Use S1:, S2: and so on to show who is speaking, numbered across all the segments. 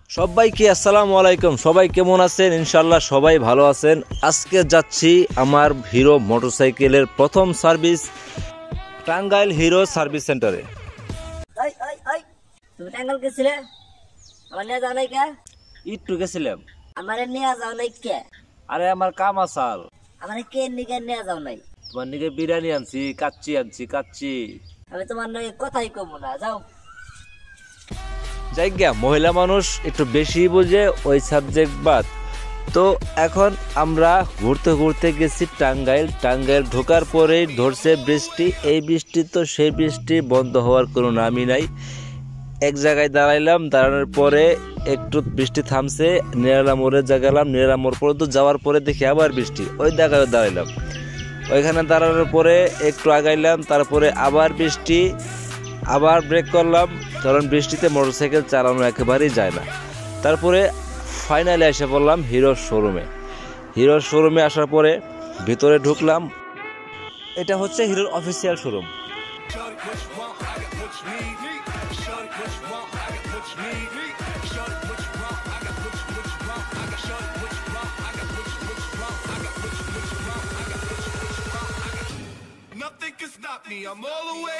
S1: সবাইকে আসসালামু আলাইকুম। সবাই কেমন আছেন? ইনশাআল্লাহ সবাই ভালো আছেন। আজকে যাচ্ছি আমার হিরো মোটরসাইকেলের প্রথম সার্ভিস টাঙ্গাইল হিরো সার্ভিস সেন্টারে।
S2: তুমি টাঙ্গাইল গেছিলে? আমার নিয়ে যাও নাই কে?
S1: একটু গেছিলাম।
S2: আমার নিয়ে যাও নাই কে?
S1: আরে আমার কাম আসাল।
S2: আমার কে নিয়ে যাও নাই?
S1: তোমার নিকে বিরিয়ানি আনছি, কাচ্চি।
S2: আমি তোমার নিয়ে কথাই কব না, যাও।
S1: যাই গিয়া, মহিলা মানুষ একটু বেশি বোঝে ওই সাবজেক্ট বাদ। তো এখন আমরা ঘুরতে গেছি টাঙ্গাইল ঢোকার পরেই ধরছে বৃষ্টি। এই বৃষ্টি তো সেই বৃষ্টি, বন্ধ হওয়ার কোনো নামই নাই। এক জায়গায় দাঁড়াইলাম, দাঁড়ানোর পরে একটু বৃষ্টি থামছে, নিরালা মোড়ে জাগালাম, নিরালা মোড় পর্যন্ত যাওয়ার পরে দেখি আবার বৃষ্টি, ওই জায়গায় দাঁড়াইলাম। ওইখানে দাঁড়ানোর পরে একটু আগাইলাম, তারপরে আবার বৃষ্টি, আবার ব্রেক করলাম, কারণ বৃষ্টিতে মোটরসাইকেল চালানো একেবারেই যায় না। তারপরে ফাইনালি এসে পড়লাম হিরোর শোরুমে আসার পরে ভিতরে ঢুকলাম। এটা হচ্ছে হিরোর official showroom.
S3: Nothing can stop me, I'm all the way.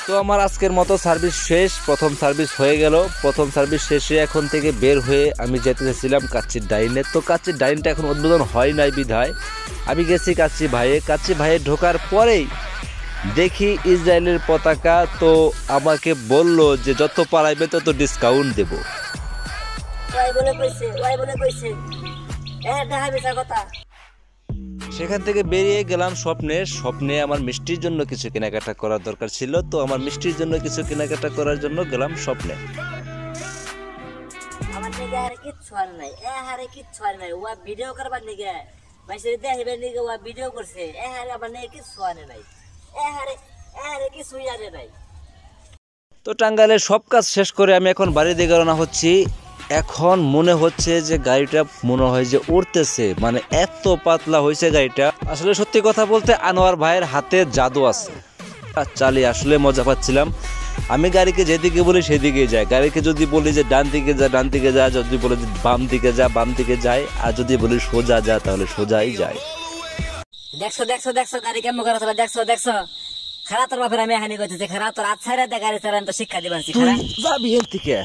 S1: তো আমার আজকের মতো সার্ভিস শেষ, প্রথম সার্ভিস হয়ে গেল। প্রথম সার্ভিস শেষে এখন থেকে বের হয়ে আমি যেতে চাইছিলাম কাচ্চির ডাইনে। তো কাচ্চির ডাইনটা এখন উদ্বোধন হয় নাই বিধায় আমি গেছি কাচ্চি ভাইয়ে ঢোকার পরেই দেখি ইসরায়েলের পতাকা। তো আমাকে বলল যে যত পারাইবে তত ডিসকাউন্ট দেব। সেখান থেকে বেরিয়ে গেলাম স্বপ্নে আমার মিষ্টির জন্য কিছু কেনাকাটা করার দরকার ছিল। তো আমার মিষ্টির জন্য কিছু কেনাকাটা করার জন্য গেলাম স্বপ্নে।
S2: আমার নিগে আর কিচ্ছু আর নাই, কিচ্ছু আর নাই। ওয়া ভিডিও করবার নিগে মাইসের দেখিবার নিগে ওয়া ভিডিও করছে। আমার নিগে কিচ্ছু আর নাই, কিছুই আর নাই।
S1: তো টাঙ্গাইলের সব কাজ শেষ করে আমি এখন বাড়ির দিকে রওনা হচ্ছি। এখন মনে হচ্ছে যে গাড়িটা মনে হয় যে উড়তেছে, মানে এত পাতলা হয়েছে গাড়িটা। আসলে সত্যি কথা বলতে আনোয়ার ভাইয়ের হাতে জাদু আছে। চালিয়ে আসলে মজা পাচ্ছিলাম। আমি গাড়িকে যেদিকে বলি সেদিকে যায়, গাড়িকে যদি বলি যে ডান দিকে যা, যদি বলি যে বাম দিকে যায়, আর যদি বলি সোজা যা তাহলে সোজাই যায়।
S2: দেখছো গাড়ি কেমন করে চলে, দেখছো খারাপ তোর বাপের আমি এখানে করতেছি, খারাপ তোর আচ্ছা রে গাড়ি চালান তো শিক্ষা দিবার।
S1: তুই যাবি এর থেকে।